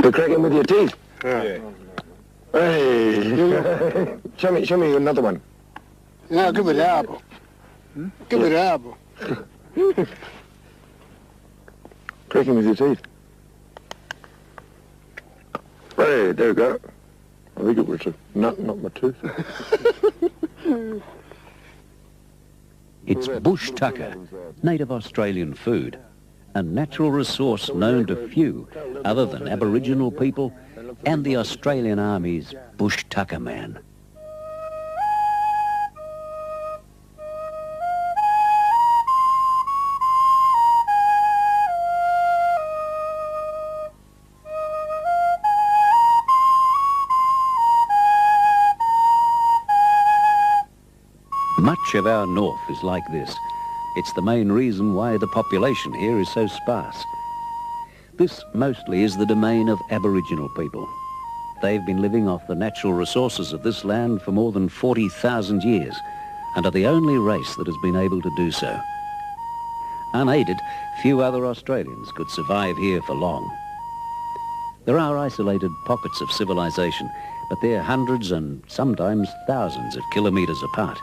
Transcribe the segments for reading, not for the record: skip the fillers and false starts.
To crack him with your teeth? Yeah. Hey, show me another one. No, give me the apple. Give me the apple. Crack him with your teeth. Hey, there you go. I think it was a nut, not my tooth. It's bush tucker, native Australian food, a natural resource known to few other than Aboriginal people and the Australian Army's bush tucker man. Much of our north is like this. It's the main reason why the population here is so sparse. This mostly is the domain of Aboriginal people. They've been living off the natural resources of this land for more than 40,000 years and are the only race that has been able to do so. Unaided, few other Australians could survive here for long. There are isolated pockets of civilization, but they're hundreds and sometimes thousands of kilometres apart.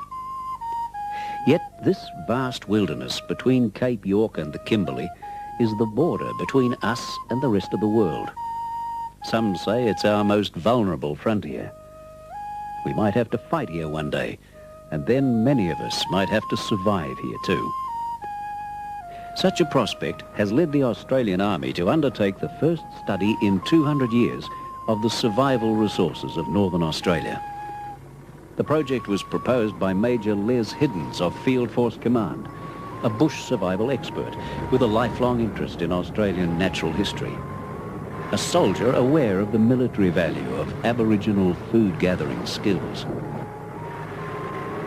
Yet this vast wilderness between Cape York and the Kimberley is the border between us and the rest of the world. Some say it's our most vulnerable frontier. We might have to fight here one day, and then many of us might have to survive here too. Such a prospect has led the Australian Army to undertake the first study in 200 years of the survival resources of Northern Australia. The project was proposed by Major Les Hiddens of Field Force Command, a bush survival expert with a lifelong interest in Australian natural history. A soldier aware of the military value of Aboriginal food-gathering skills.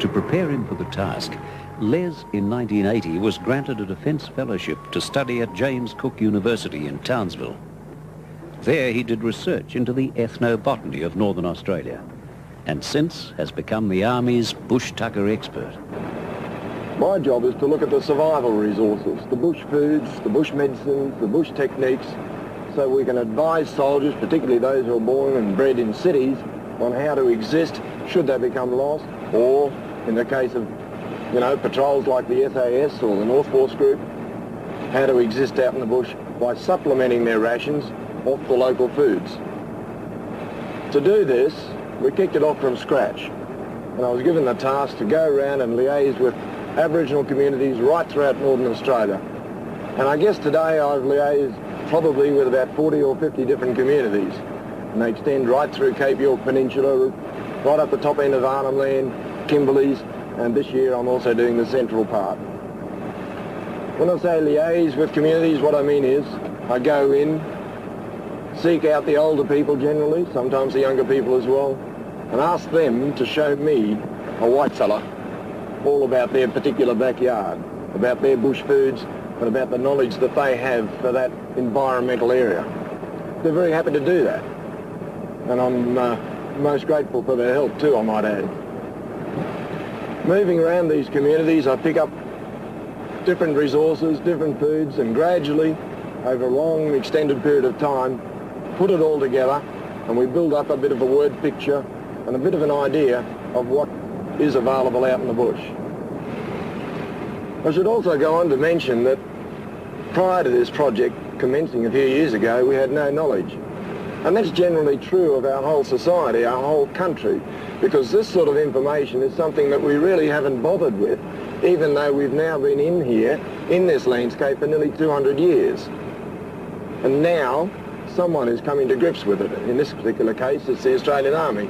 To prepare him for the task, Les in 1980 was granted a Defence Fellowship to study at James Cook University in Townsville. There he did research into the ethnobotany of Northern Australia, and since has become the Army's bush tucker expert. My job is to look at the survival resources, the bush foods, the bush medicines, the bush techniques, so we can advise soldiers, particularly those who are born and bred in cities, on how to exist should they become lost, or in the case of, patrols like the SAS or the North Force Group, how to exist out in the bush by supplementing their rations off the local foods. To do this, we kicked it off from scratch, and I was given the task to go around and liaise with Aboriginal communities right throughout Northern Australia. And I guess today I've liaised probably with about 40 or 50 different communities, and they extend right through Cape York Peninsula, right up the top end of Arnhem Land, Kimberleys, and this year I'm also doing the central part. When I say liaise with communities, what I mean is I go in, seek out the older people generally, sometimes the younger people as well, and ask them to show me, a white fella, all about their particular backyard, about their bush foods, and about the knowledge that they have for that environmental area. They're very happy to do that, and I'm most grateful for their help too, I might add. Moving around these communities, I pick up different resources, different foods, and gradually, over a long, extended period of time, put it all together, and we build up a bit of a word picture and a bit of an idea of what is available out in the bush. I should also go on to mention that prior to this project commencing a few years ago, we had no knowledge. And that's generally true of our whole society, our whole country, because this sort of information is something that we really haven't bothered with, even though we've now been in here, in this landscape, for nearly 200 years. And now, someone is coming to grips with it. In this particular case, it's the Australian Army.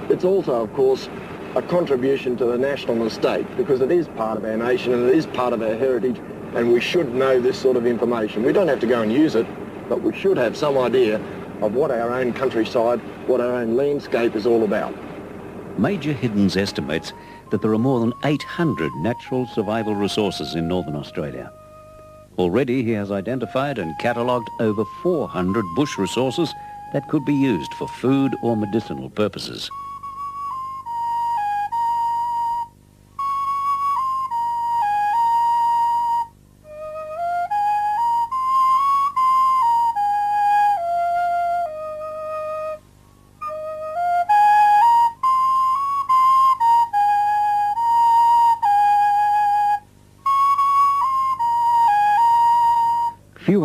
It's also, of course, a contribution to the national estate, because it is part of our nation and it is part of our heritage, and we should know this sort of information. We don't have to go and use it, but we should have some idea of what our own countryside, what our own landscape is all about. Major Hiddens estimates that there are more than 800 natural survival resources in Northern Australia. Already he has identified and catalogued over 400 bush resources that could be used for food or medicinal purposes.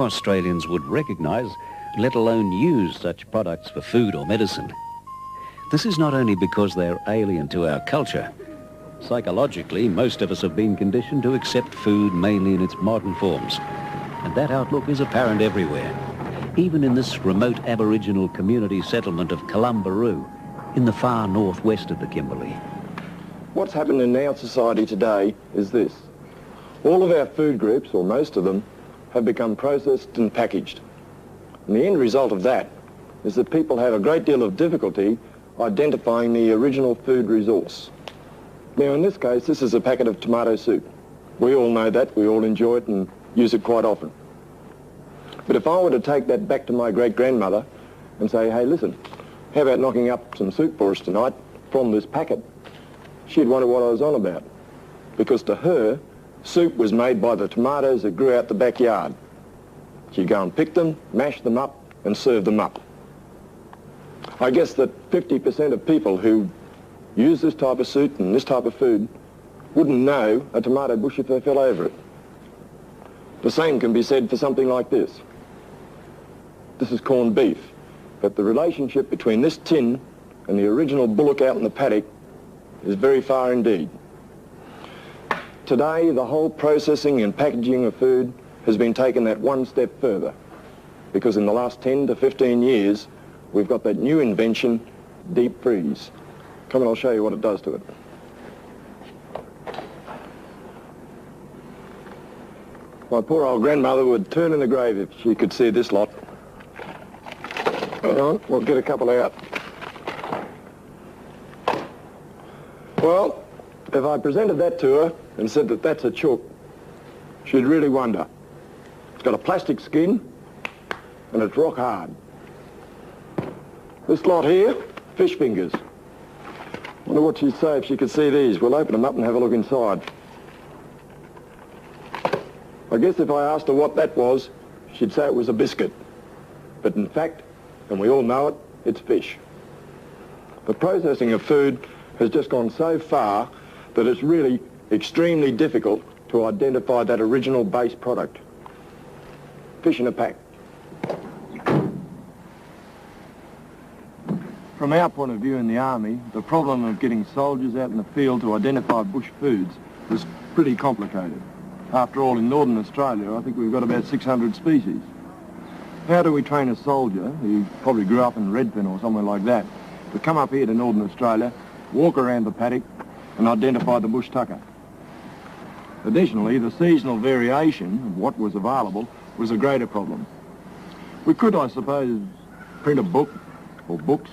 Australians would recognise, let alone use such products for food or medicine. This is not only because they're alien to our culture. Psychologically, most of us have been conditioned to accept food mainly in its modern forms, and that outlook is apparent everywhere, even in this remote Aboriginal community settlement of Kalumburu, in the far northwest of the Kimberley. What's happened in our society today is this. All of our food groups, or most of them, have become processed and packaged. And the end result of that is that people have a great deal of difficulty identifying the original food resource. Now, in this case, this is a packet of tomato soup. We all know that, we all enjoy it and use it quite often. But if I were to take that back to my great-grandmother and say, hey, listen, how about knocking up some soup for us tonight from this packet? She'd wonder what I was on about. Because to her, soup was made by the tomatoes that grew out the backyard. She'd go and pick them, mash them up, and serve them up. I guess that 50% of people who use this type of soup and this type of food wouldn't know a tomato bush if they fell over it. The same can be said for something like this. This is corned beef, but the relationship between this tin and the original bullock out in the paddock is very far indeed. Today, the whole processing and packaging of food has been taken that one step further, because in the last 10 to 15 years, we've got that new invention, deep freeze. Come and I'll show you what it does to it. My poor old grandmother would turn in the grave if she could see this lot. Hang on, we'll get a couple out. Well, if I presented that to her and said that that's a chook, she'd really wonder. It's got a plastic skin and it's rock hard. This lot here, fish fingers. Wonder what she'd say if she could see these. We'll open them up and have a look inside. I guess if I asked her what that was, she'd say it was a biscuit. But in fact, and we all know it, it's fish. The processing of food has just gone so far that it's really extremely difficult to identify that original base product. Fish in a pack. From our point of view in the Army, the problem of getting soldiers out in the field to identify bush foods was pretty complicated. After all, in Northern Australia, I think we've got about 600 species. How do we train a soldier, who probably grew up in Redfern or somewhere like that, to come up here to Northern Australia, walk around the paddock and identify the bush tucker? Additionally, the seasonal variation of what was available was a greater problem. We could, I suppose, print a book or books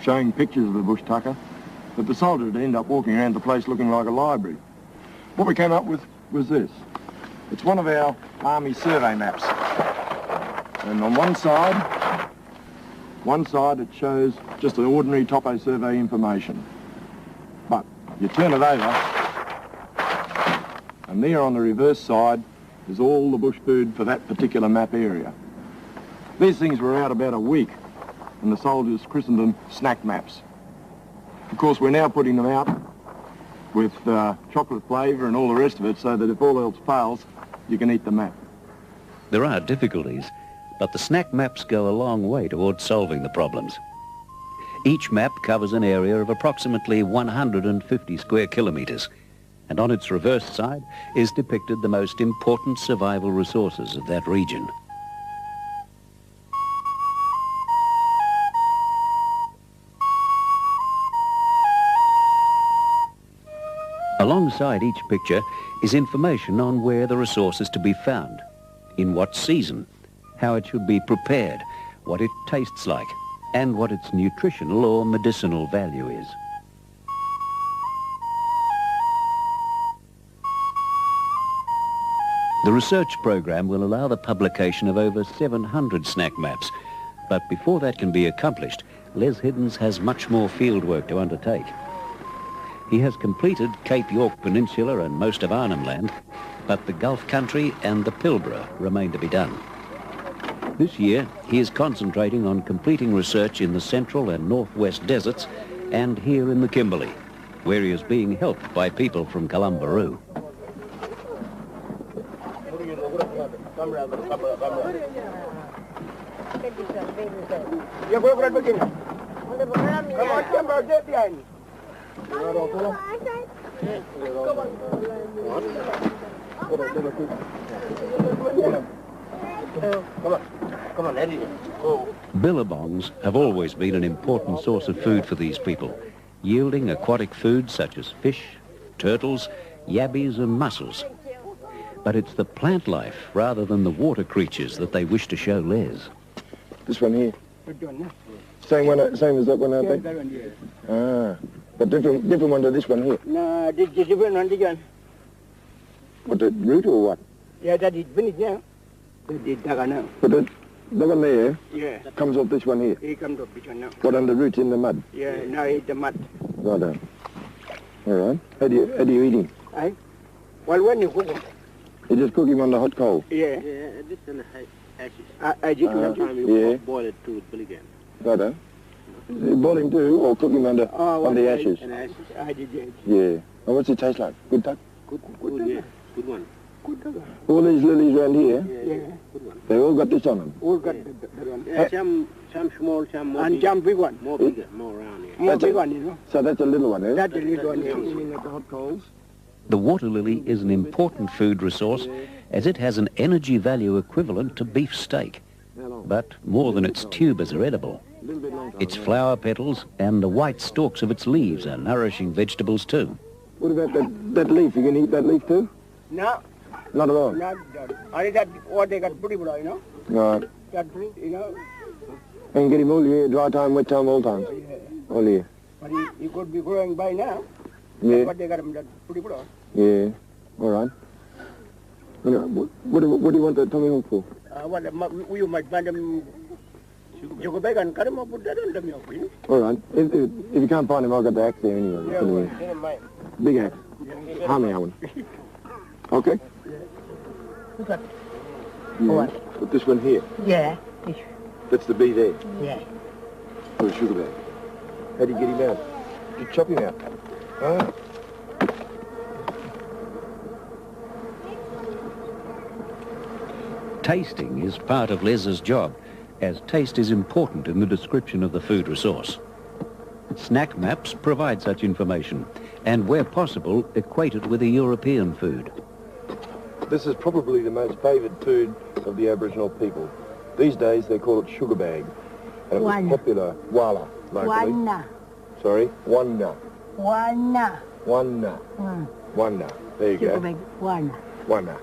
showing pictures of the bush tucker, but the soldier would end up walking around the place looking like a library. What we came up with was this. It's one of our Army survey maps. And on one side it shows just the ordinary topo survey information. But you turn it over, and there on the reverse side is all the bush food for that particular map area. These things were out about a week, and the soldiers christened them snack maps. Of course, we're now putting them out with chocolate flavour and all the rest of it, so that if all else fails, you can eat the map. There are difficulties, but the snack maps go a long way towards solving the problems. Each map covers an area of approximately 150 square kilometres, and on its reverse side is depicted the most important survival resources of that region. Alongside each picture is information on where the resource is to be found, in what season, how it should be prepared, what it tastes like, and what its nutritional or medicinal value is. The research program will allow the publication of over 700 snack maps, but before that can be accomplished, Les Hiddens has much more field work to undertake. He has completed Cape York Peninsula and most of Arnhem Land, but the Gulf Country and the Pilbara remain to be done. This year, he is concentrating on completing research in the central and northwest deserts and here in the Kimberley, where he is being helped by people from Kalumburu. Ya voy por begini. Come on, jump out there behind. Come on, Eddie. Billabongs have always been an important source of food for these people, yielding aquatic foods such as fish, turtles, yabbies and mussels. But it's the plant life rather than the water creatures that they wish to show Les. This one here. Same as that one out there? Ah, but different one to this one here. No, this different one again. What, the root or what? Yeah, that is finished now. That is dug now. But the one there Yeah, comes off this one here. he comes up this one now. What, under the roots in the mud? Yeah, now he eat the mud. Right. All right. How do you eat him? Aye. Well, when you cook him, You just cook him on the hot coal? yeah. Yeah, this one ashes. I did it. Sometimes you Yeah. boil it too with again. Right. You boil him too, or cook him on the ashes? And ashes. I did it. Yeah. And what's it taste like? Good tuck? Good, yeah. Good one. Good dog. All these lilies around here, Yeah. Good one. they all got this on them. All got the one. Yeah, some small, some more And big. some big one. More bigger, more round here. More That's big it. one, you know. So that's a little one, eh? That's the little one. Cooking at the hot coals. The water lily is an important food resource as it has an energy value equivalent to beef steak. But more than its tubers are edible. Its flower petals and the white stalks of its leaves are nourishing vegetables too. What about that leaf? You can eat that leaf too? No, Not at all. not that. Only that what they got pretty good, you know. Right. That fruit, you know. And get him all year, dry time, wet time, all times. Yeah. All year. But he could be growing by now. Yeah. But they got him that pretty good. Yeah. All right. What do you want that tomahawk for? You might find them. You go back and cut him up, put that on the milk, you know. All right. If you can't find him, I've got the axe there anyway. Yeah, Put him well, in. never mind. Big axe. Harmy one. Okay. What's that? Yeah. What? Put this one here. Yeah. That's the bee there. Yeah. For a sugar bag. How do you get him out? You chop him out. Ah. Tasting is part of Les's job, as taste is important in the description of the food resource. Snack maps provide such information, and where possible, equate it with a European food. This is probably the most favoured food of the Aboriginal people. These days they call it sugar bag. And it was Wana. popular, wala, locally. Wana. Sorry, wanna. Wana. Wanna. Wanna. There you Sugar go. bag. Wana. Wanna.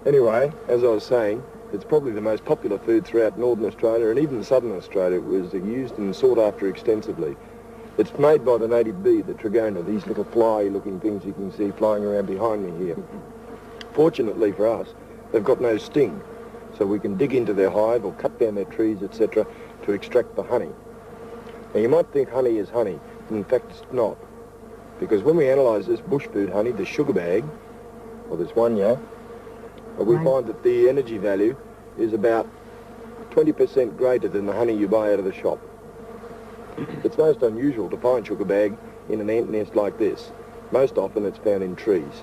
Anyway, as I was saying, it's probably the most popular food throughout Northern Australia and even Southern Australia. It was used and sought after extensively. It's made by the native bee, the trigona, these little fly-looking things you can see flying around behind me here. Fortunately for us, they've got no sting, so we can dig into their hive or cut down their trees, etc., to extract the honey. Now, you might think honey is honey, and in fact it's not, because when we analyse this bush food honey, the sugar bag, or this wanya, we find that the energy value is about 20% greater than the honey you buy out of the shop. It's most unusual to find sugar bag in an ant nest like this. Most often it's found in trees.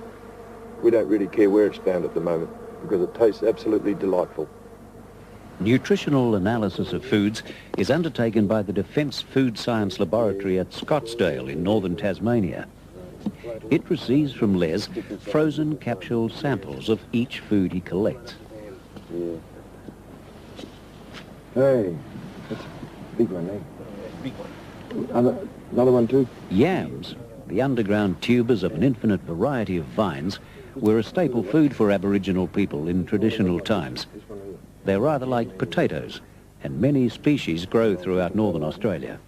We don't really care where it's found at the moment because it tastes absolutely delightful. Nutritional analysis of foods is undertaken by the Defence Food Science Laboratory at Scottsdale in northern Tasmania. It receives from Les frozen capsule samples of each food he collects. Yeah. Hey, that's a big one, eh? Big one. Another one too? Yams, the underground tubers of an infinite variety of vines, were a staple food for Aboriginal people in traditional times. They're rather like potatoes, and many species grow throughout northern Australia.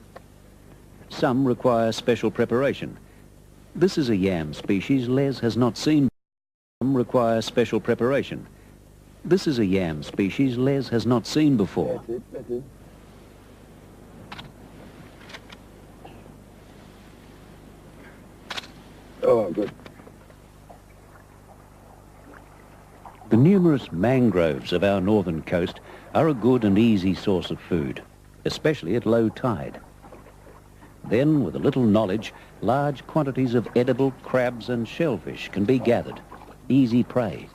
Some require special preparation. This is a yam species Les has not seen. Some require special preparation. This is a yam species Les has not seen before. That's it, that's it. Oh, good. The numerous mangroves of our northern coast are a good and easy source of food, especially at low tide. Then, with a little knowledge, large quantities of edible crabs and shellfish can be gathered, easy prey,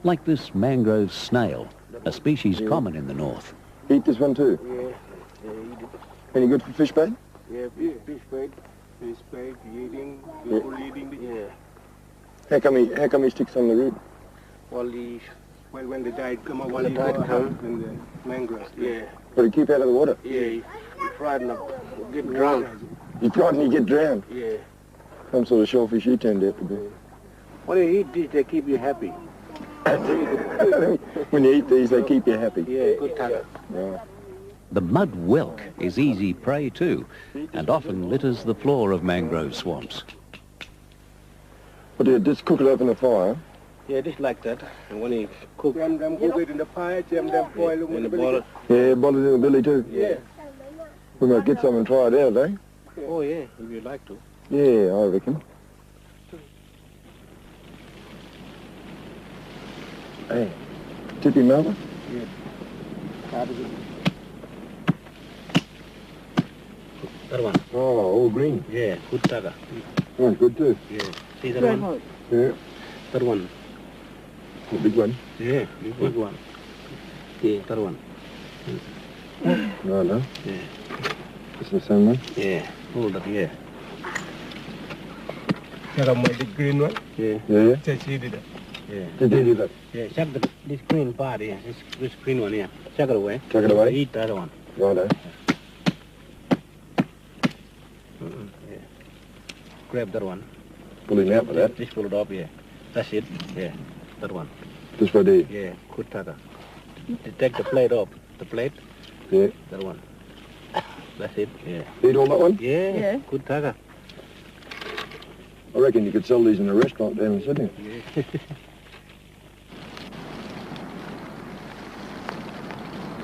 like this mangrove snail, a species common in the north. Eat this one too? Yeah, eat it. Any good for fish bait? Yeah, fish bait, eating, Yeah. people eating the... Yeah. How come he sticks on the root? Well, when the tide come up, When the tide come. in the mangroves. Yeah. But to keep out of the water? Yeah, you frightened of get drowned. You frightened you get drowned. Yeah. Some sort of shellfish you turned out to be. When you eat this, they keep you happy. When you eat these, they keep you happy. Yeah, good time. Yeah. The mud whelk is easy prey too, and often litters the floor of mangrove swamps. But you just cook it up in the fire. Yeah, just like that. And when you cook them cook it in the pie, them boil them in the boil it. Yeah, boil it in the billy too. Yeah. We might get some and try it out, eh? Oh, yeah, if you like to. Yeah, I reckon. Hey, tip him over? That one. Oh, all green. Yeah, good taga. Oh, good too. Yeah. See that one? Yeah, That one. the big one. Yeah, big one. Yeah, that one. No. Yeah. It's the same one. Yeah, hold up, yeah. Check out the green one? Yeah. Yeah. Just eat it. Yeah. Did they do that? Yeah, check this green part here. This green one here. Check it away. Check it away? Eat that one. Righto. Yeah. Grab that one. Pull him out with that. Just pull it up, yeah. That's it. Yeah, that one. This right there. Yeah, good taga. Take the plate up. The plate? Yeah. That one. That's it, yeah. Eat all that one? Yeah, good taga. I reckon you could sell these in a restaurant down in Sydney. Yeah.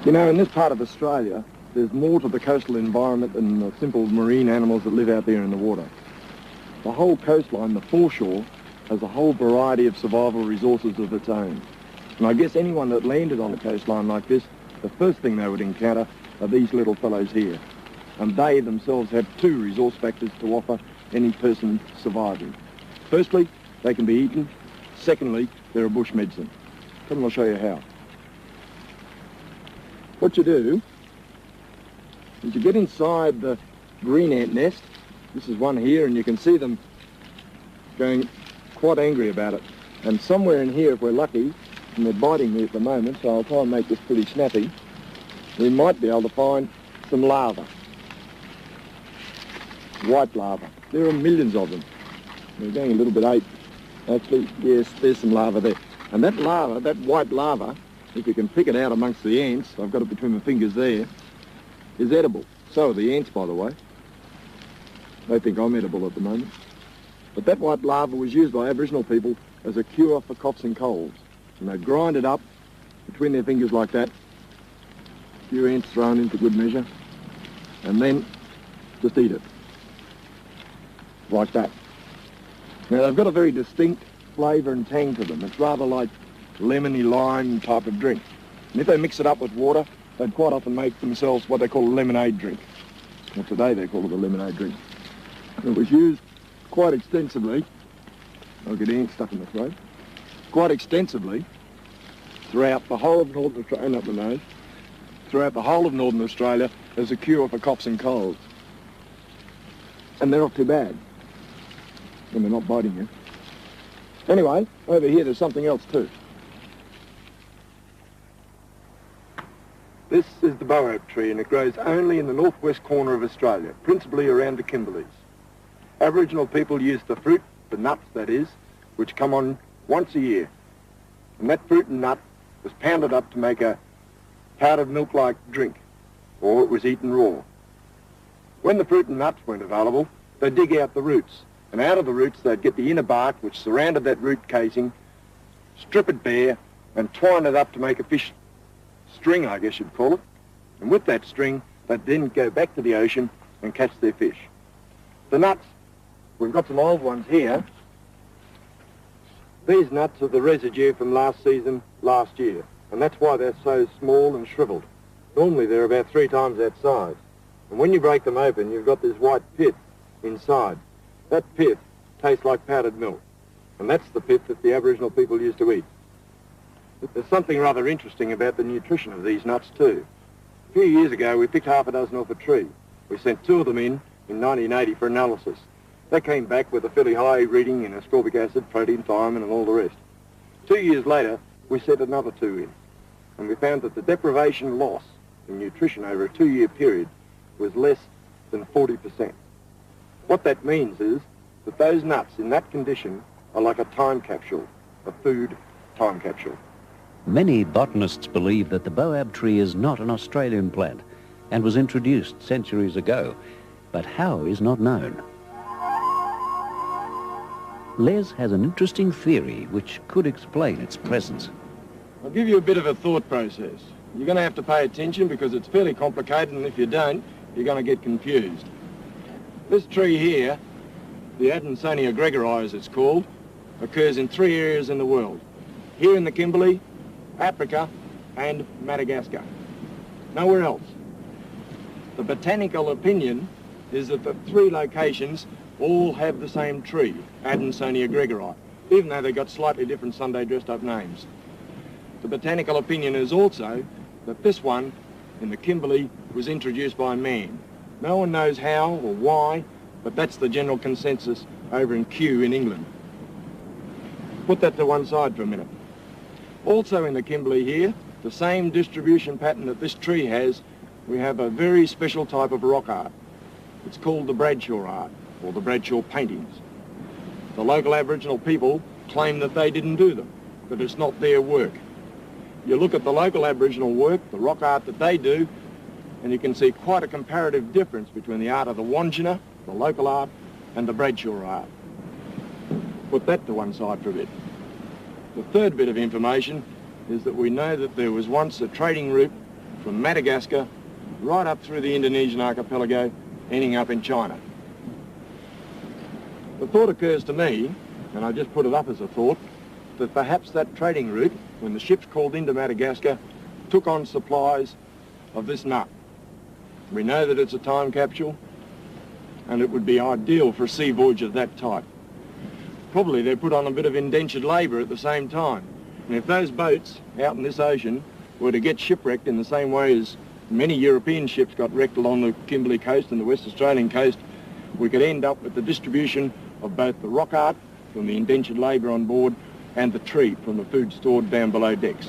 You know, in this part of Australia, there's more to the coastal environment than the simple marine animals that live out there in the water. The whole coastline, the foreshore, has a whole variety of survival resources of its own. And I guess anyone that landed on a coastline like this, the first thing they would encounter are these little fellows here. And they themselves have two resource factors to offer any person surviving. Firstly, they can be eaten. Secondly, they're a bush medicine. Come and I'll show you how. What you do is you get inside the green ant nest. This is one here, and you can see them going quite angry about it. And somewhere in here, if we're lucky, and they're biting me at the moment, so I'll try and make this pretty snappy, we might be able to find some larvae. White larvae. There are millions of them. They're going a little bit ape. Actually, yes, there's some larvae there. And that larva, that white larva, if you can pick it out amongst the ants, I've got it between my fingers there, is edible. So are the ants, by the way. They think I'm edible at the moment. But that white larva was used by Aboriginal people as a cure for coughs and colds. And they grind it up between their fingers like that. A few ants thrown into good measure. And then just eat it. Like that. Now they've got a very distinct flavour and tang to them. It's rather like lemony lime type of drink. And if they mix it up with water, they'd quite often make themselves what they call a lemonade drink. Well, today they call it a lemonade drink. It was used quite extensively. I'll get ants stuck in the throat. Quite extensively throughout the whole of Northern Australia, up the nose, throughout the whole of Northern Australia as a cure for coughs and colds. And they're not too bad when they're not biting you. Anyway, over here there's something else too. This is the bow oak tree, and it grows only in the northwest corner of Australia, principally around the Kimberleys. Aboriginal people use the fruit, the nuts that is, which come on once a year. And that fruit and nut was pounded up to make a powdered milk-like drink, or it was eaten raw. When the fruit and nuts weren't available, they'd dig out the roots, and out of the roots they'd get the inner bark which surrounded that root casing, strip it bare, and twine it up to make a fish string, I guess you'd call it. And with that string, they'd then go back to the ocean and catch their fish. The nuts, we've got some old ones here. These nuts are the residue from last season, last year, and that's why they're so small and shriveled. Normally they're about 3 times that size. And when you break them open, you've got this white pith inside. That pith tastes like powdered milk, and that's the pith that the Aboriginal people used to eat. But there's something rather interesting about the nutrition of these nuts too. A few years ago, we picked half a dozen off a tree. We sent 2 of them in 1980 for analysis. They came back with a fairly high reading in ascorbic acid, protein, thiamine, and all the rest. 2 years later, we sent another 2 in, and we found that the deprivation loss in nutrition over a 2-year period was less than 40%. What that means is that those nuts in that condition are like a time capsule, a food time capsule. Many botanists believe that the boab tree is not an Australian plant and was introduced centuries ago, but how is not known. Les has an interesting theory which could explain its presence. I'll give you a bit of a thought process. You're going to have to pay attention because it's fairly complicated, and if you don't, you're going to get confused. This tree here, the Adansonia gregorii as it's called, occurs in 3 areas in the world. Here in the Kimberley, Africa, and Madagascar. Nowhere else. The botanical opinion is that the 3 locations all have the same tree, Adansonia gregorii, even though they've got slightly different Sunday dressed up names. The botanical opinion is also that this one in the Kimberley was introduced by man. No one knows how or why, but that's the general consensus over in Kew in England. Put that to one side for a minute. Also in the Kimberley here, the same distribution pattern that this tree has, we have a very special type of rock art. It's called the Bradshaw art, or the Bradshaw paintings. The local Aboriginal people claim that they didn't do them, that it's not their work. You look at the local Aboriginal work, the rock art that they do, and you can see quite a comparative difference between the art of the Wandjina, the local art, and the Bradshaw art. Put that to one side for a bit. The third bit of information is that we know that there was once a trading route from Madagascar right up through the Indonesian archipelago, ending up in China. The thought occurs to me, and I just put it up as a thought, that perhaps that trading route, when the ships called into Madagascar, took on supplies of this nut. We know that it's a time capsule, and it would be ideal for a sea voyage of that type. Probably they put on a bit of indentured labour at the same time. And if those boats out in this ocean were to get shipwrecked in the same way as many European ships got wrecked along the Kimberley coast and the West Australian coast, we could end up with the distribution of both the rock art from the indentured labour on board and the tree from the food stored down below decks.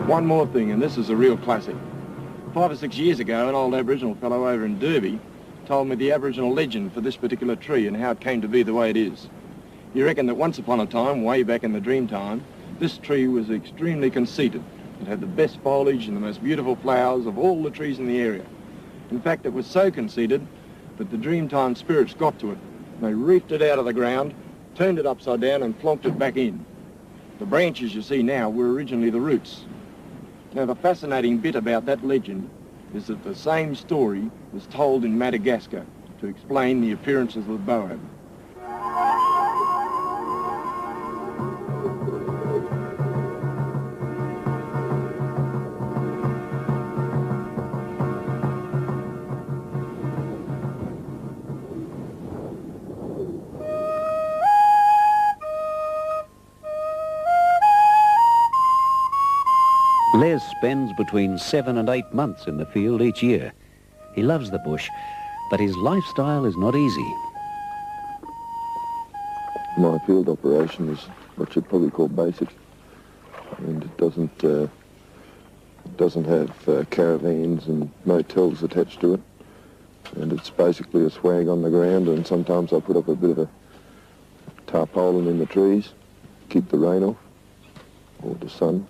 One more thing, and this is a real classic. 5 or 6 years ago, an old Aboriginal fellow over in Derby told me the Aboriginal legend for this particular tree and how it came to be the way it is. He reckoned that once upon a time, way back in the dream time, this tree was extremely conceited. It had the best foliage and the most beautiful flowers of all the trees in the area. In fact, it was so conceited that the Dreamtime spirits got to it. They reefed it out of the ground, turned it upside down and plonked it back in. The branches you see now were originally the roots. Now, the fascinating bit about that legend is that the same story was told in Madagascar to explain the appearances of the boab. Les spends between 7 and 8 months in the field each year. He loves the bush, but his lifestyle is not easy. My field operation is what you'd probably call basic, and it doesn't have caravans and motels attached to it, and it's basically a swag on the ground, and sometimes I put up a bit of a tarpaulin in the trees, keep the rain off, or the sun.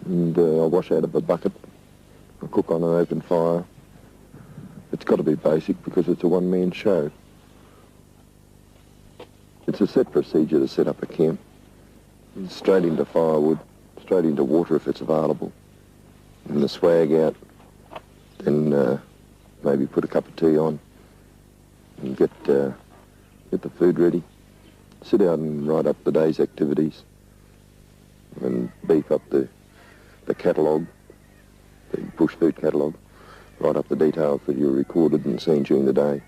And I wash out of a bucket. I cook on an open fire. It's got to be basic because it's a one-man show. It's a set procedure to set up a camp. Straight into firewood, straight into water if it's available. And the swag out, then maybe put a cup of tea on and get the food ready. Sit out and write up the day's activities and beef up the catalogue, the bush food catalogue, write up the details that you recorded and seen during the day.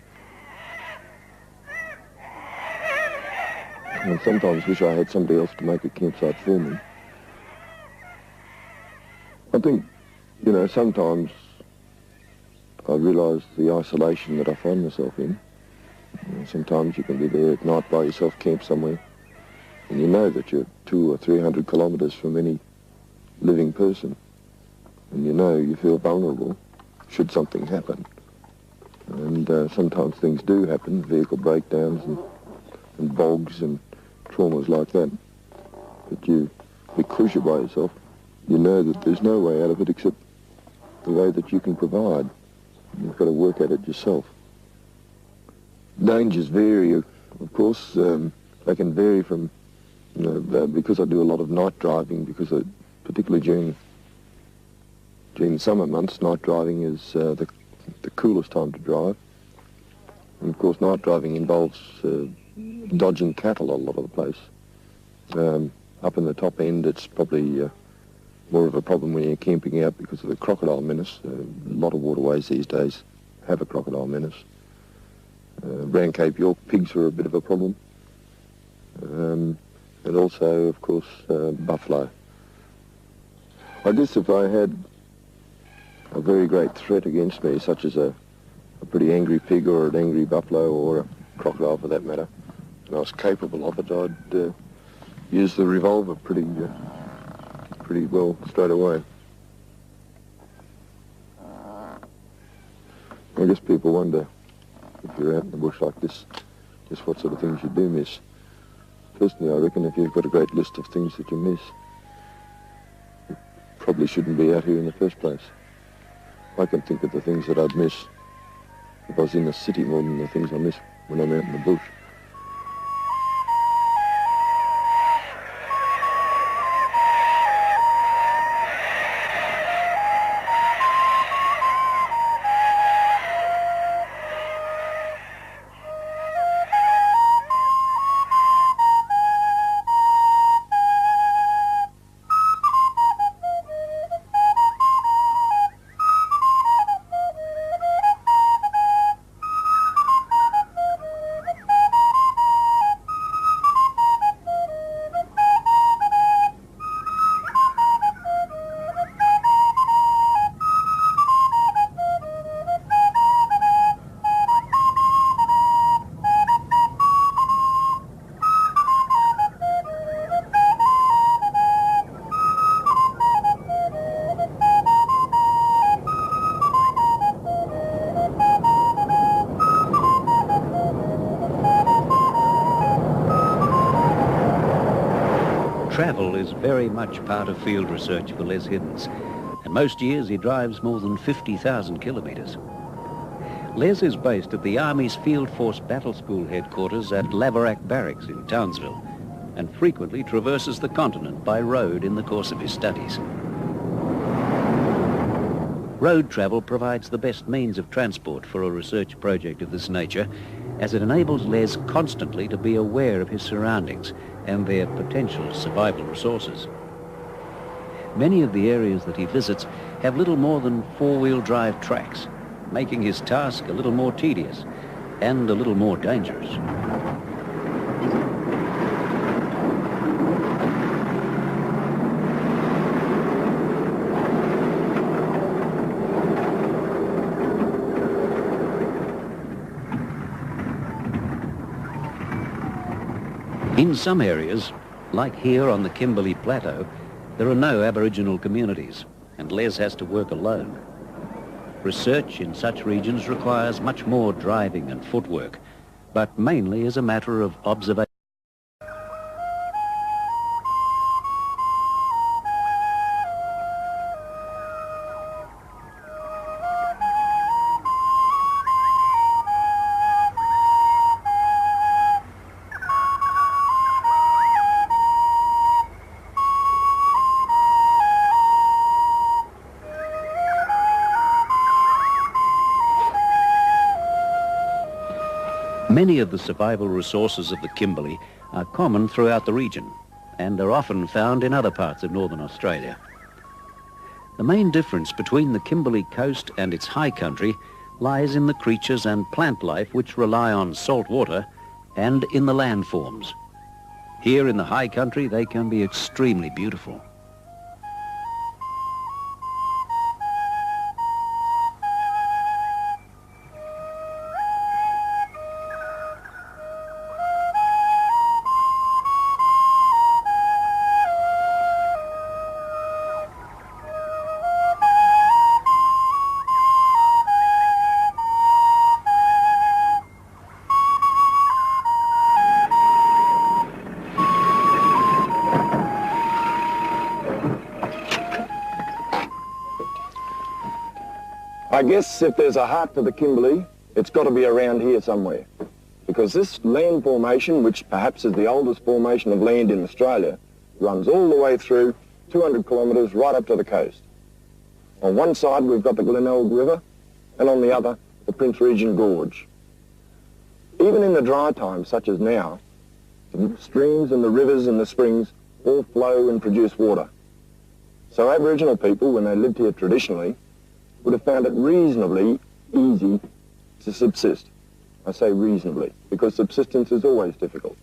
and sometimes wish I had somebody else to make a campsite for me. I think, you know, sometimes I realise the isolation that I find myself in. You know, sometimes you can be there at night by yourself, camp somewhere, and you know that you're 200 or 300 kilometres from any living person, and you know you feel vulnerable should something happen. And sometimes things do happen, vehicle breakdowns and bogs and traumas like that. But because you're by yourself, you know that there's no way out of it except the way that you can provide. You've got to work at it yourself. Dangers vary, of course. They can vary from, you know, because I do a lot of night driving, because particularly during the summer months, night driving is the coolest time to drive. And of course, night driving involves dodging cattle a lot of the place. Up in the top end, it's probably more of a problem when you're camping out because of the crocodile menace. A lot of waterways these days have a crocodile menace. Around Cape York, pigs are a bit of a problem. And also, of course, buffalo. I guess if I had a very great threat against me, such as a pretty angry pig or an angry buffalo or a crocodile for that matter, and I was capable of it, I'd use the revolver pretty well straight away. I guess people wonder, if you're out in the bush like this, just what sort of things you do miss. Personally, I reckon if you've got a great list of things that you miss, you probably shouldn't be out here in the first place. I can think of the things that I'd miss if I was in the city more than the things I miss when I'm out in the bush. Travel is very much part of field research for Les Hiddens, and most years he drives more than 50,000 kilometres. Les is based at the Army's Field Force Battle School headquarters at Laverack Barracks in Townsville, and frequently traverses the continent by road in the course of his studies. Road travel provides the best means of transport for a research project of this nature, as it enables Les constantly to be aware of his surroundings and their potential survival resources. Many of the areas that he visits have little more than four-wheel drive tracks, making his task a little more tedious and a little more dangerous. In some areas, like here on the Kimberley Plateau, there are no Aboriginal communities, and Les has to work alone. Research in such regions requires much more driving and footwork, but mainly as a matter of observation. Many of the survival resources of the Kimberley are common throughout the region and are often found in other parts of northern Australia. The main difference between the Kimberley coast and its high country lies in the creatures and plant life which rely on salt water and in the landforms. Here in the high country, they can be extremely beautiful. I guess if there's a heart to the Kimberley, it's got to be around here somewhere. Because this land formation, which perhaps is the oldest formation of land in Australia, runs all the way through 200 kilometres right up to the coast. On one side we've got the Glenelg River, and on the other the Prince Regent Gorge. Even in the dry times, such as now, the streams and the rivers and the springs all flow and produce water. So Aboriginal people, when they lived here traditionally, would have found it reasonably easy to subsist. I say reasonably, because subsistence is always difficult.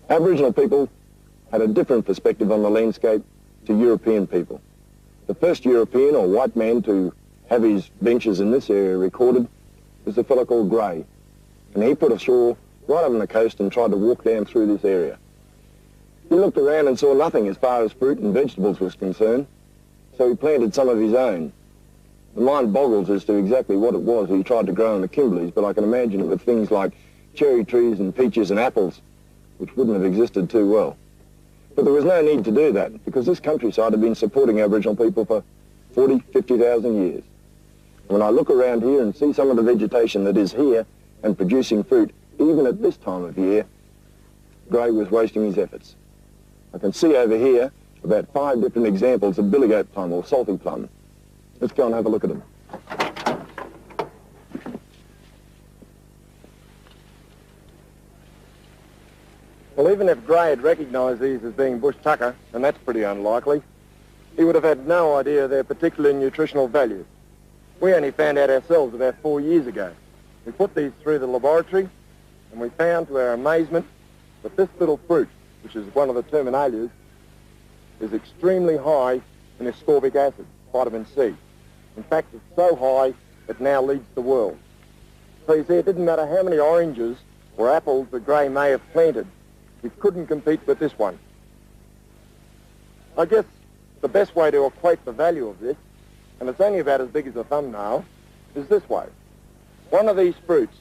Aboriginal people had a different perspective on the landscape to European people. The first European or white man to have his ventures in this area recorded was a fellow called Gray. And he put ashore right up on the coast and tried to walk down through this area. He looked around and saw nothing as far as fruit and vegetables was concerned, so he planted some of his own. The mind boggles as to exactly what it was he tried to grow in the Kimberleys, but I can imagine it with things like cherry trees and peaches and apples, which wouldn't have existed too well. But there was no need to do that, because this countryside had been supporting Aboriginal people for 40, 50,000 years. When I look around here and see some of the vegetation that is here and producing fruit, even at this time of year, Gray was wasting his efforts. I can see over here about 5 different examples of billygoat plum or salty plum. Let's go and have a look at them. Well, even if Gray had recognised these as being bush tucker, and that's pretty unlikely, he would have had no idea of their particular nutritional value. We only found out ourselves about 4 years ago. We put these through the laboratory, and we found to our amazement that this little fruit, which is one of the terminalias, is extremely high in ascorbic acid, vitamin C. In fact, it's so high it now leads the world. So you see, it didn't matter how many oranges or apples that Gray may have planted, he couldn't compete with this one. I guess the best way to equate the value of this, and it's only about as big as a thumbnail, is this way. One of these fruits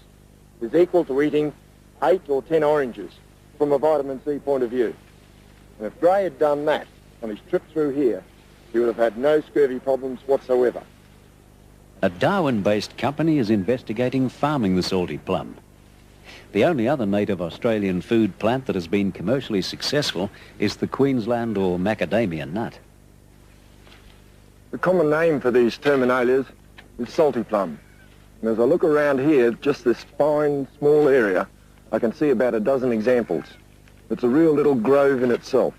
is equal to eating 8 or 10 oranges from a vitamin C point of view. And if Gray had done that on his trip through here, he would have had no scurvy problems whatsoever. A Darwin-based company is investigating farming the salty plum. The only other native Australian food plant that has been commercially successful is the Queensland or macadamia nut. The common name for these terminalias is salty plum. And as I look around here, just this fine, small area, I can see about a dozen examples. It's a real little grove in itself.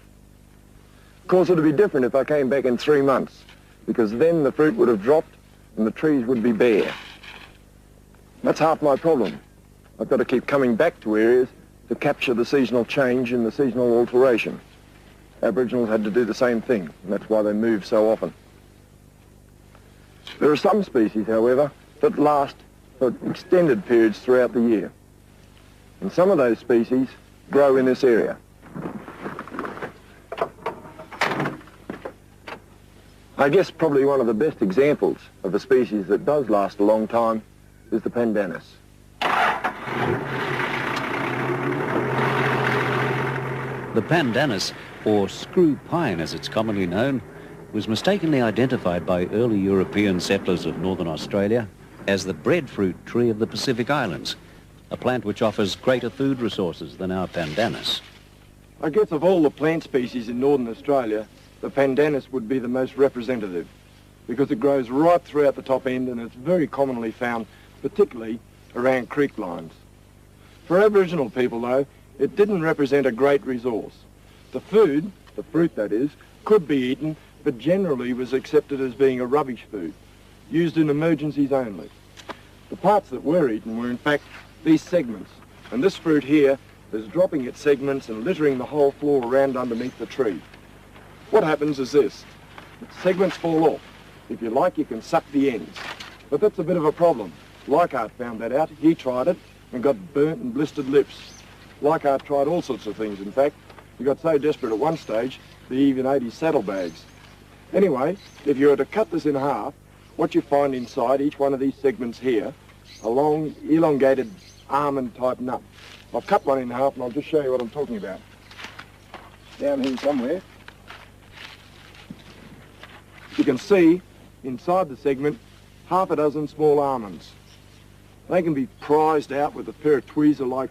Of course, it would be different if I came back in 3 months, because then the fruit would have dropped and the trees would be bare. That's half my problem. I've got to keep coming back to areas to capture the seasonal change and the seasonal alteration. Aboriginals had to do the same thing, and that's why they move so often. There are some species, however, that last for extended periods throughout the year. And some of those species grow in this area. I guess probably one of the best examples of a species that does last a long time is the pandanus. The pandanus, or screw pine as it's commonly known, was mistakenly identified by early European settlers of northern Australia as the breadfruit tree of the Pacific Islands, a plant which offers greater food resources than our pandanus. I guess of all the plant species in northern Australia, the pandanus would be the most representative, because it grows right throughout the top end and it's very commonly found, particularly around creek lines. For Aboriginal people, though, it didn't represent a great resource. The food, the fruit that is, could be eaten, but generally was accepted as being a rubbish food, used in emergencies only. The parts that were eaten were in fact these segments, and this fruit here is dropping its segments and littering the whole floor around underneath the tree. What happens is this. Segments fall off. If you like, you can suck the ends. But that's a bit of a problem. Leichhardt found that out. He tried it and got burnt and blistered lips. Leichhardt tried all sorts of things, in fact. He got so desperate at one stage that he even ate his saddlebags. Anyway, if you were to cut this in half, what you find inside each one of these segments here, a long, elongated almond-type nut. I've cut one in half and I'll just show you what I'm talking about. Down here somewhere. You can see inside the segment half a dozen small almonds. They can be prized out with a pair of tweezer-like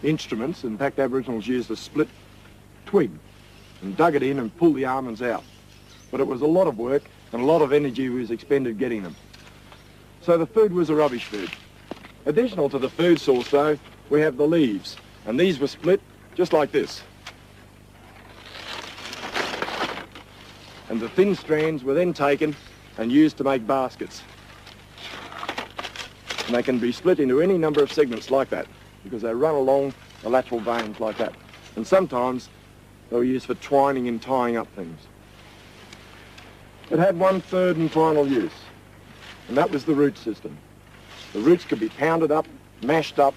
instruments. In fact, Aboriginals used a split twig and dug it in and pulled the almonds out. But it was a lot of work and a lot of energy was expended getting them. So the food was a rubbish food. Additional to the food source, though, we have the leaves. And these were split just like this. And the thin strands were then taken and used to make baskets. And they can be split into any number of segments like that because they run along the lateral veins like that. And sometimes they were used for twining and tying up things. It had one third and final use, and that was the root system. The roots could be pounded up, mashed up,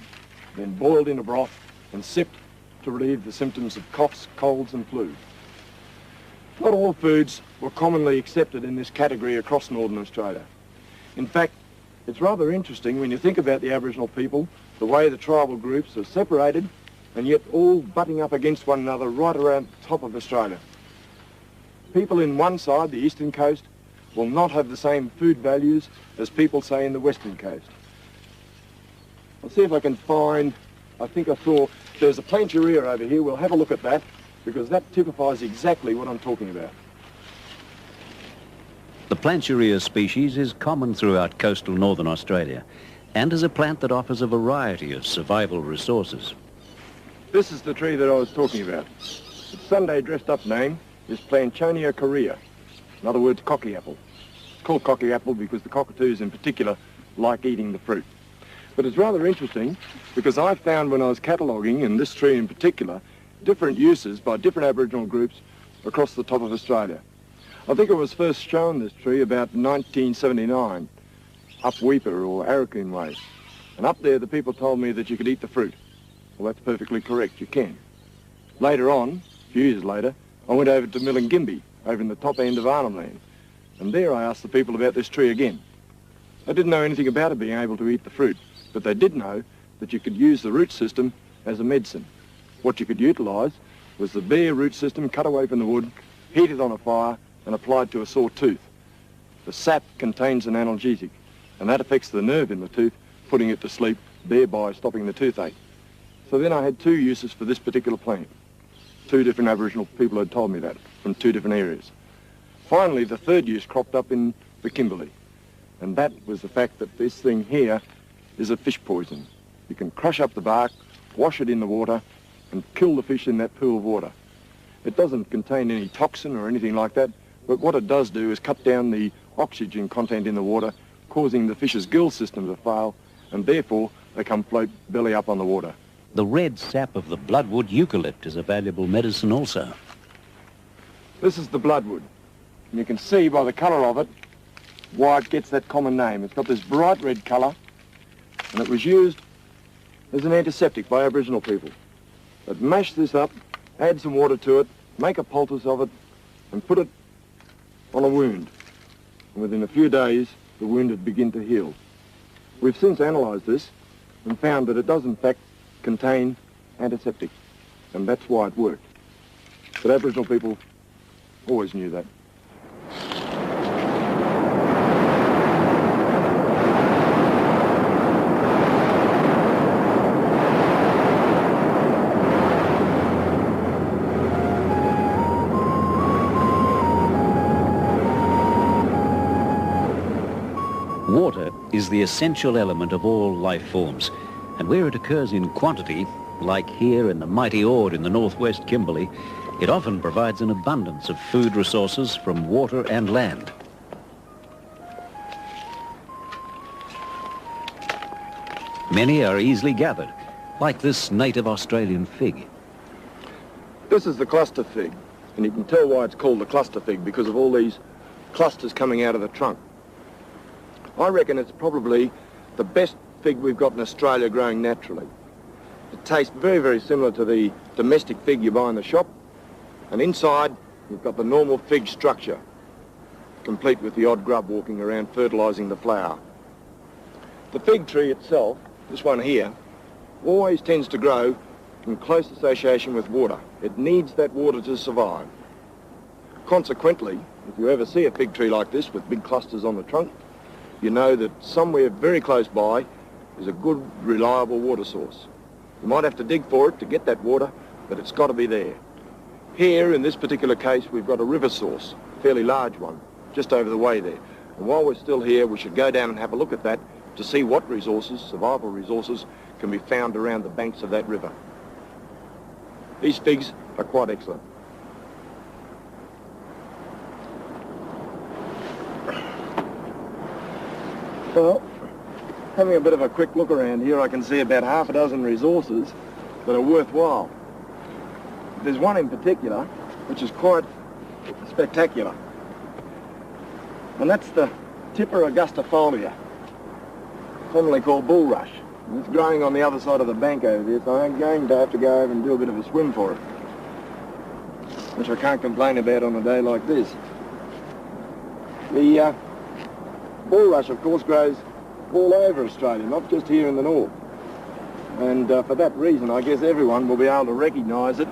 then boiled in a broth and sipped to relieve the symptoms of coughs, colds and flu. Not all foods were commonly accepted in this category across Northern Australia. In fact, it's rather interesting when you think about the Aboriginal people, the way the tribal groups are separated and yet all butting up against one another right around the top of Australia. People in one side, the eastern coast, will not have the same food values as people, say, in the western coast. I'll see if I can find, I think I saw, there's a planturia over here. We'll have a look at that because that typifies exactly what I'm talking about. The planturia species is common throughout coastal northern Australia and is a plant that offers a variety of survival resources. This is the tree that I was talking about. Its Sunday dressed-up name is Planchonia corea, in other words, cocky apple. It's called cocky apple because the cockatoos in particular like eating the fruit. But it's rather interesting because I found when I was cataloguing, and this tree in particular, different uses by different Aboriginal groups across the top of Australia. I think it was first shown, this tree, about 1979, up Weipa or Arakoon way. And up there the people told me that you could eat the fruit. Well, that's perfectly correct, you can. Later on, a few years later, I went over to Milingimbi, over in the top end of Arnhem Land. And there I asked the people about this tree again. They didn't know anything about it being able to eat the fruit, but they did know that you could use the root system as a medicine. What you could utilise was the bare root system cut away from the wood, heated on a fire, and applied to a sore tooth. The sap contains an analgesic, and that affects the nerve in the tooth, putting it to sleep, thereby stopping the toothache. So then I had two uses for this particular plant. Two different Aboriginal people had told me that, from two different areas. Finally, the third use cropped up in the Kimberley, and that was the fact that this thing here is a fish poison. You can crush up the bark, wash it in the water, and kill the fish in that pool of water. It doesn't contain any toxin or anything like that, but what it does do is cut down the oxygen content in the water, causing the fish's gill system to fail, and therefore they come float belly up on the water. The red sap of the bloodwood eucalypt is a valuable medicine also. This is the bloodwood, and you can see by the colour of it why it gets that common name. It's got this bright red colour, and it was used as an antiseptic by Aboriginal people. They'd mash this up, add some water to it, make a poultice of it, and put it on a wound. And within a few days, the wound would begin to heal. We've since analysed this and found that it does in fact contain antiseptic, and that's why it worked. But Aboriginal people always knew that. Water is the essential element of all life forms, and where it occurs in quantity, like here in the mighty Ord in the northwest Kimberley, it often provides an abundance of food resources from water and land. Many are easily gathered, like this native Australian fig. This is the cluster fig, and you can tell why it's called the cluster fig because of all these clusters coming out of the trunk. I reckon it's probably the best fig we've got in Australia growing naturally. It tastes very, very similar to the domestic fig you buy in the shop, and inside you've got the normal fig structure, complete with the odd grub walking around fertilising the flower. The fig tree itself, this one here, always tends to grow in close association with water. It needs that water to survive. Consequently, if you ever see a fig tree like this with big clusters on the trunk, you know that somewhere very close by is a good, reliable water source. You might have to dig for it to get that water, but it's got to be there. Here, in this particular case, we've got a river source, a fairly large one, just over the way there. And while we're still here, we should go down and have a look at that to see what resources, survival resources, can be found around the banks of that river. These figs are quite excellent. Well, having a bit of a quick look around here, I can see about half a dozen resources that are worthwhile. There's one in particular which is quite spectacular, and that's the Tippa augustifolia, commonly called bulrush. And it's growing on the other side of the bank over there, so I'm going to have to go over and do a bit of a swim for it, which I can't complain about on a day like this. The bulrush, of course, grows all over Australia, not just here in the north. And for that reason, I guess everyone will be able to recognise it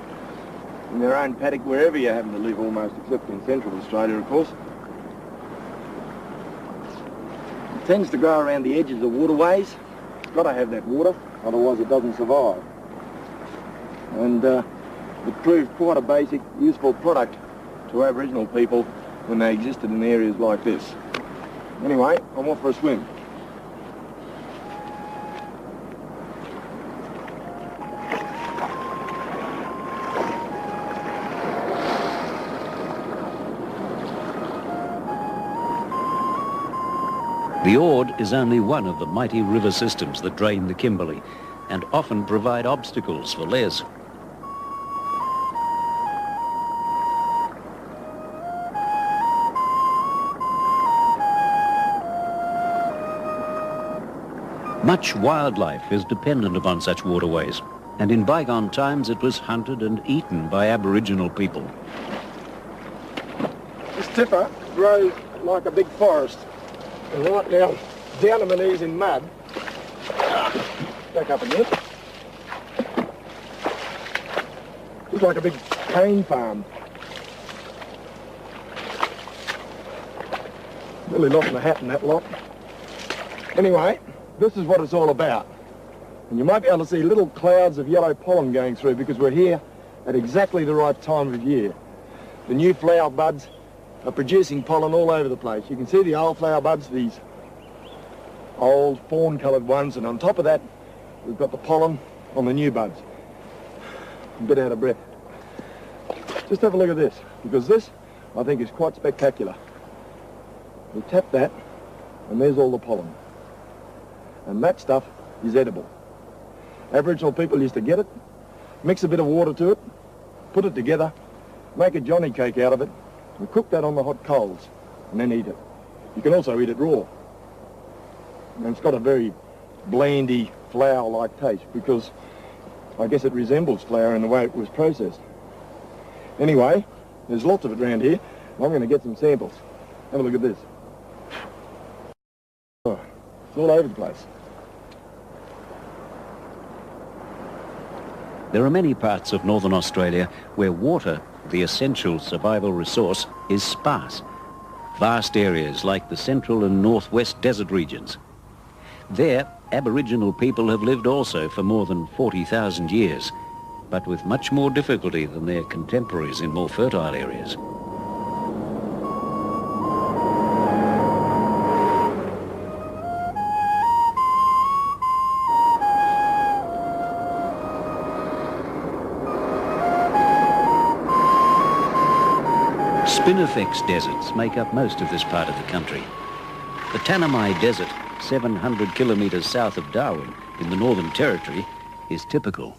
in their own paddock wherever you happen to live, almost, except in central Australia, of course. It tends to grow around the edges of waterways. It's got to have that water, otherwise it doesn't survive. And it proved quite a basic, useful product to Aboriginal people when they existed in areas like this. Anyway, I'm off for a swim. The Ord is only one of the mighty river systems that drain the Kimberley and often provide obstacles for Les. Much wildlife is dependent upon such waterways, and in bygone times it was hunted and eaten by Aboriginal people. This Tippa grows like a big forest. And right now, down on my knees in mud. Back up again. Looks like a big cane farm. Really lost my hat in that lot. Anyway, this is what it's all about. And you might be able to see little clouds of yellow pollen going through because we're here at exactly the right time of year. The new flower buds are producing pollen all over the place. You can see the old flower buds, these old fawn-coloured ones, and on top of that, we've got the pollen on the new buds. I'm a bit out of breath. Just have a look at this, because this, I think, is quite spectacular. You tap that, and there's all the pollen. And that stuff is edible. Aboriginal people used to get it, mix a bit of water to it, put it together, make a johnny cake out of it, and cook that on the hot coals, and then eat it. You can also eat it raw. And it's got a very blandy, flour-like taste, because I guess it resembles flour in the way it was processed. Anyway, there's lots of it around here. I'm going to get some samples. Have a look at this. Oh, it's all over the place. There are many parts of northern Australia where water, the essential survival resource, is sparse. Vast areas like the central and northwest desert regions. There, Aboriginal people have lived also for more than 40,000 years, but with much more difficulty than their contemporaries in more fertile areas. Spinifex deserts make up most of this part of the country. The Tanami Desert, 700 kilometres south of Darwin in the Northern Territory, is typical.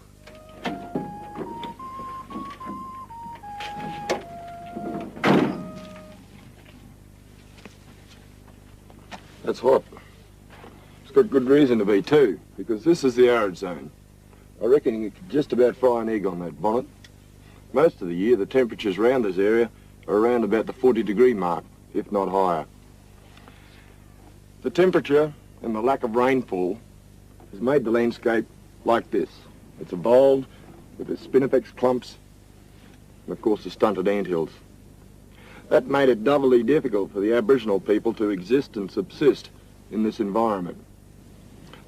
That's hot. It's got good reason to be too, because this is the arid zone. I reckon you could just about fry an egg on that bonnet. Most of the year, the temperatures around this area are around about the 40-degree mark, if not higher. The temperature and the lack of rainfall has made the landscape like this. It's evolved with the spinifex clumps and, of course, the stunted anthills. That made it doubly difficult for the Aboriginal people to exist and subsist in this environment.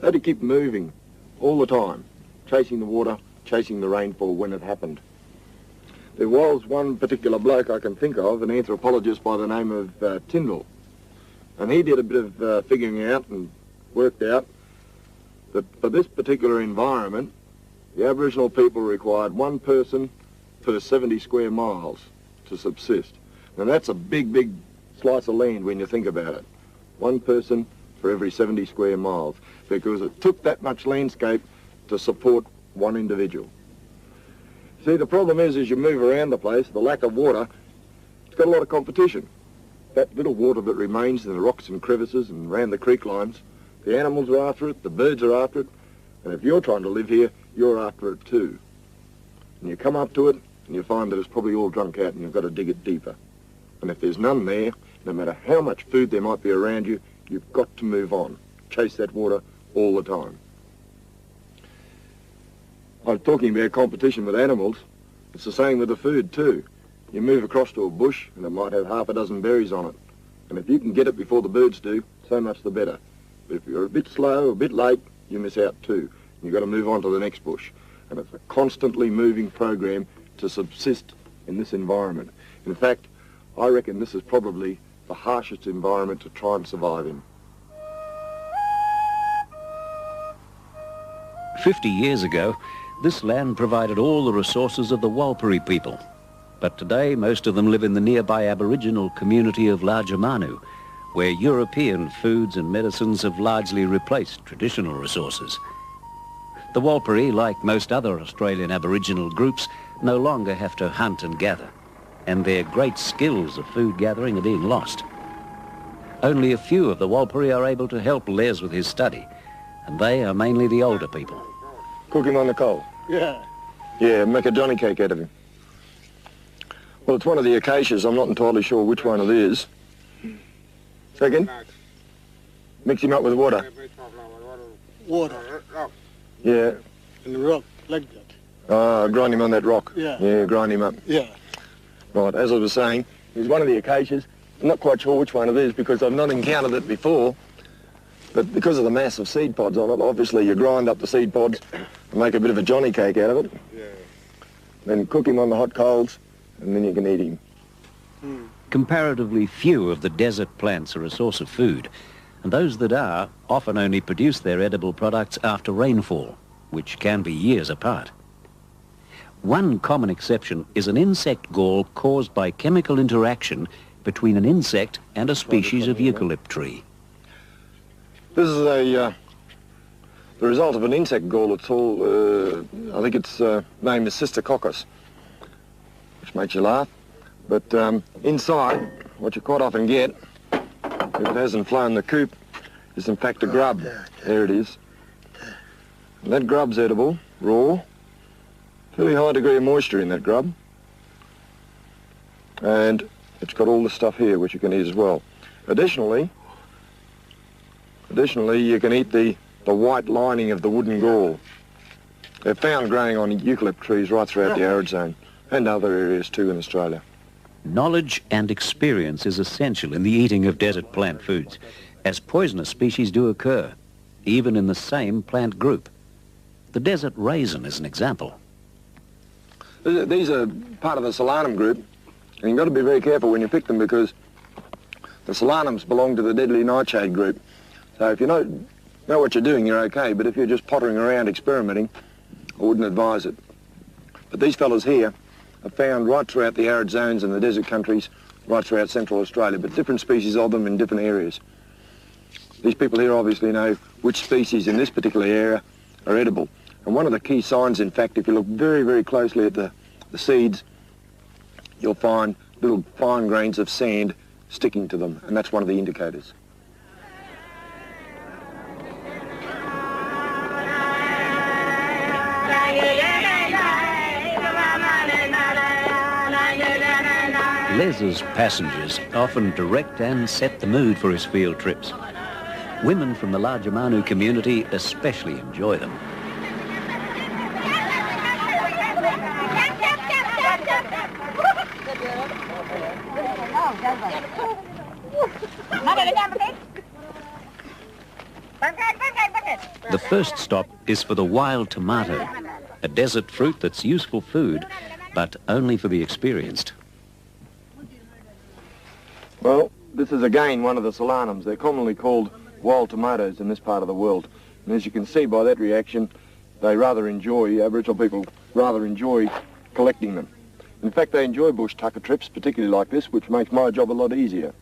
They had to keep moving all the time, chasing the water, chasing the rainfall when it happened. There was one particular bloke I can think of, an anthropologist by the name of Tyndall, and he did a bit of figuring out and worked out that for this particular environment, the Aboriginal people required one person per 70 square miles to subsist. And that's a big, big slice of land when you think about it. One person for every 70 square miles, because it took that much landscape to support one individual. See, the problem is, as you move around the place, the lack of water, it's got a lot of competition. That little water that remains in the rocks and crevices and around the creek lines, the animals are after it, the birds are after it, and if you're trying to live here, you're after it too. And you come up to it, and you find that it's probably all drunk out, and you've got to dig it deeper. And if there's none there, no matter how much food there might be around you, you've got to move on. Chase that water all the time. I was talking about competition with animals. It's the same with the food too. You move across to a bush and it might have half a dozen berries on it. And if you can get it before the birds do, so much the better. But if you're a bit slow, a bit late, you miss out too. You've got to move on to the next bush. And it's a constantly moving program to subsist in this environment. In fact, I reckon this is probably the harshest environment to try and survive in. 50 years ago, this land provided all the resources of the Warlpiri people. But today, most of them live in the nearby Aboriginal community of Largermanu, where European foods and medicines have largely replaced traditional resources. The Warlpiri, like most other Australian Aboriginal groups, no longer have to hunt and gather, and their great skills of food gathering are being lost. Only a few of the Warlpiri are able to help Les with his study, and they are mainly the older people. Cook him on the coal? Yeah. Yeah, make a johnny cake out of him. Well, it's one of the acacias. I'm not entirely sure which one it is. Second? Mix him up with water. Water. Yeah. And the rock, like that. Grind him on that rock. Yeah. Yeah, grind him up. Yeah. Right, as I was saying, he's one of the acacias. I'm not quite sure which one it is because I've not encountered it before. But because of the massive seed pods on it, obviously you grind up the seed pods and make a bit of a johnny cake out of it. Yeah. Then cook him on the hot coals, and then you can eat him. Comparatively few of the desert plants are a source of food, and those that are often only produce their edible products after rainfall, which can be years apart. One common exception is an insect gall caused by chemical interaction between an insect and a species of eucalypt tree. This is the result of an insect gall. It's all, I think its name is Cysticoccus, which makes you laugh. But inside, what you quite often get, if it hasn't flown the coop, is in fact a grub. There it is. And that grub's edible, raw. Fairly high degree of moisture in that grub. And it's got all this stuff here, which you can eat as well. Additionally, you can eat the white lining of the wooden gall. They're found growing on eucalypt trees right throughout the arid zone and other areas too in Australia. Knowledge and experience is essential in the eating of desert plant foods, as poisonous species do occur, even in the same plant group. The desert raisin is an example. These are part of the solanum group, and you've got to be very careful when you pick them because the solanums belong to the deadly nightshade group. So if you know what you're doing, you're okay, but if you're just pottering around experimenting, I wouldn't advise it. But these fellas here are found right throughout the arid zones and the desert countries, right throughout Central Australia, but different species of them in different areas. These people here obviously know which species in this particular area are edible. And one of the key signs, in fact, if you look very, very closely at the seeds, you'll find little fine grains of sand sticking to them, and that's one of the indicators. Les's passengers often direct and set the mood for his field trips. Women from the larger Manu community especially enjoy them. The first stop is for the wild tomato, a desert fruit that's useful food, but only for the experienced. Well, this is again one of the solanums. They're commonly called wild tomatoes in this part of the world. And as you can see by that reaction, Aboriginal people rather enjoy collecting them. In fact, they enjoy bush tucker trips, particularly like this, which makes my job a lot easier.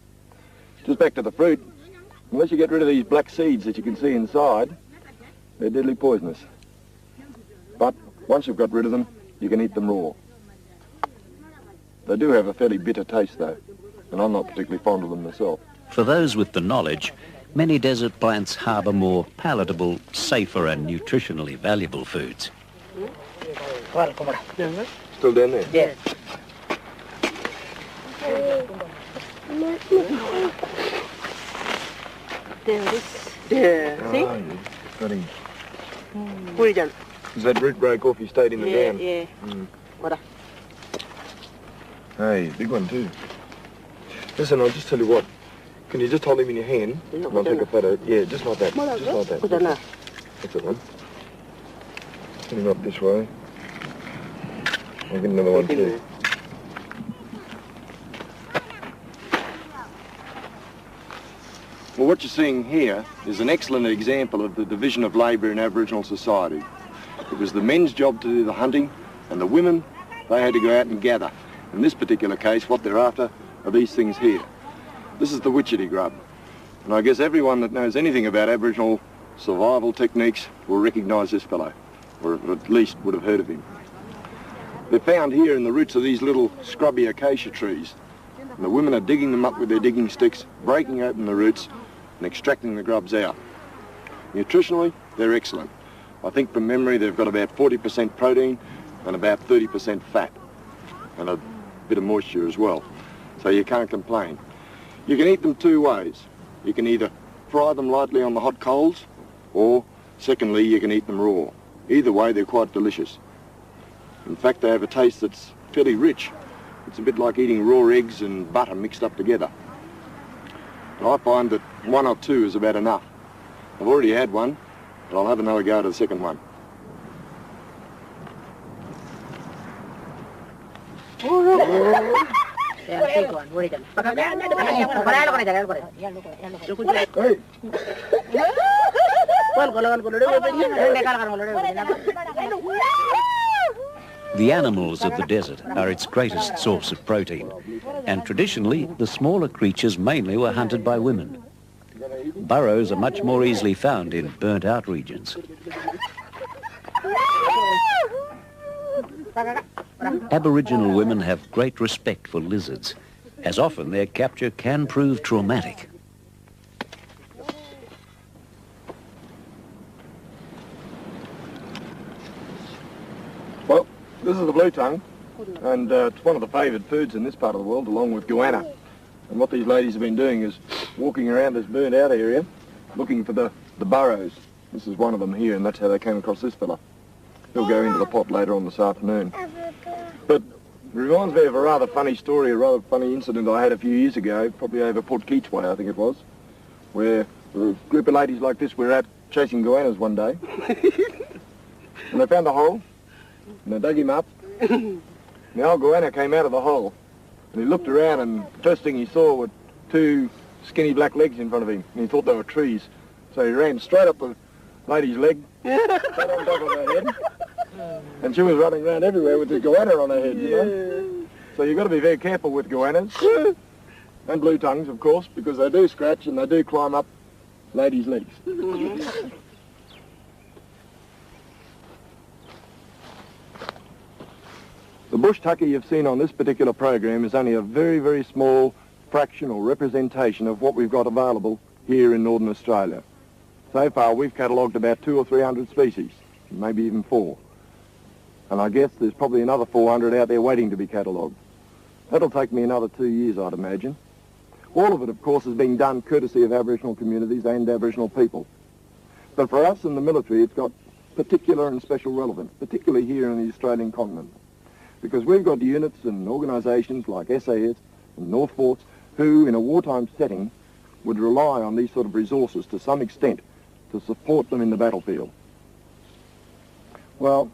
Just back to the fruit, unless you get rid of these black seeds that you can see inside, they're deadly poisonous. But once you've got rid of them, you can eat them raw. They do have a fairly bitter taste though, and I'm not particularly fond of them myself. For those with the knowledge, many desert plants harbour more palatable, safer and nutritionally valuable foods. Still down there? Yes. There it is. Yeah. See? Oh, yeah. Got him. Put it on. As that root broke off, he stayed in the ground. Yeah. What? Hey, big one too. Listen, I'll just tell you what. Can you just hold him in your hand? And I'll take a photo. Yeah, just like that. Just like that. Put it on. That's it, one. Put him up this way. I'll get another one too. Well, what you're seeing here is an excellent example of the division of labour in Aboriginal society. It was the men's job to do the hunting, and the women, they had to go out and gather. In this particular case, what they're after are these things here. This is the witchetty grub. And I guess everyone that knows anything about Aboriginal survival techniques will recognise this fellow, or at least would have heard of him. They're found here in the roots of these little scrubby acacia trees. And the women are digging them up with their digging sticks, breaking open the roots and extracting the grubs out. Nutritionally, they're excellent. I think from memory they've got about 40% protein and about 30% fat, and a bit of moisture as well. So you can't complain. You can eat them two ways. You can either fry them lightly on the hot coals, or secondly, you can eat them raw. Either way, they're quite delicious. In fact, they have a taste that's fairly rich. It's a bit like eating raw eggs and butter mixed up together. And I find that one or two is about enough. I've already had one, but I'll have another go at the second one. Yeah, take one. Put it on. Hey! The animals of the desert are its greatest source of protein, and traditionally the smaller creatures mainly were hunted by women. Burrows are much more easily found in burnt-out regions. Aboriginal women have great respect for lizards, as often their capture can prove traumatic. Well, this is the blue tongue, and it's one of the favoured foods in this part of the world, along with goanna. And what these ladies have been doing is walking around this burnt out area, looking for the burrows. This is one of them here, and that's how they came across this fella. He'll go into the pot later on this afternoon. But it reminds me of a rather funny story, a rather funny incident I had a few years ago, probably over Port Keats Way, I think it was, where a group of ladies like this were out chasing goannas one day. And they found a hole, and they dug him up. And the old goanna came out of the hole, and he looked around, and the first thing he saw were two skinny black legs in front of him, and he thought they were trees. So he ran straight up the lady's leg, sat on top of her head, and she was running around everywhere with the goanna on her head, you know. So you've got to be very careful with goannas, and blue tongues, of course, because they do scratch and they do climb up ladies' legs. The bush tucker you've seen on this particular program is only a very, very small fraction or representation of what we've got available here in Northern Australia. So far, we've catalogued about 200 or 300 species, maybe even 4. And I guess there's probably another 400 out there waiting to be catalogued. That'll take me another 2 years, I'd imagine. All of it, of course, is being done courtesy of Aboriginal communities and Aboriginal people. But for us in the military, it's got particular and special relevance, particularly here in the Australian continent. Because we've got units and organisations like SAS and North Force who, in a wartime setting, would rely on these sort of resources to some extent to support them in the battlefield. Well,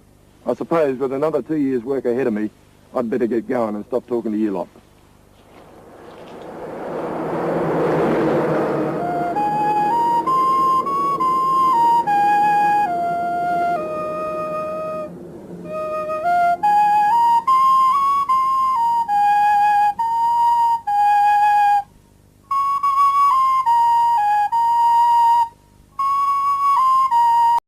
I suppose with another 2 years' work ahead of me, I'd better get going and stop talking to you lot.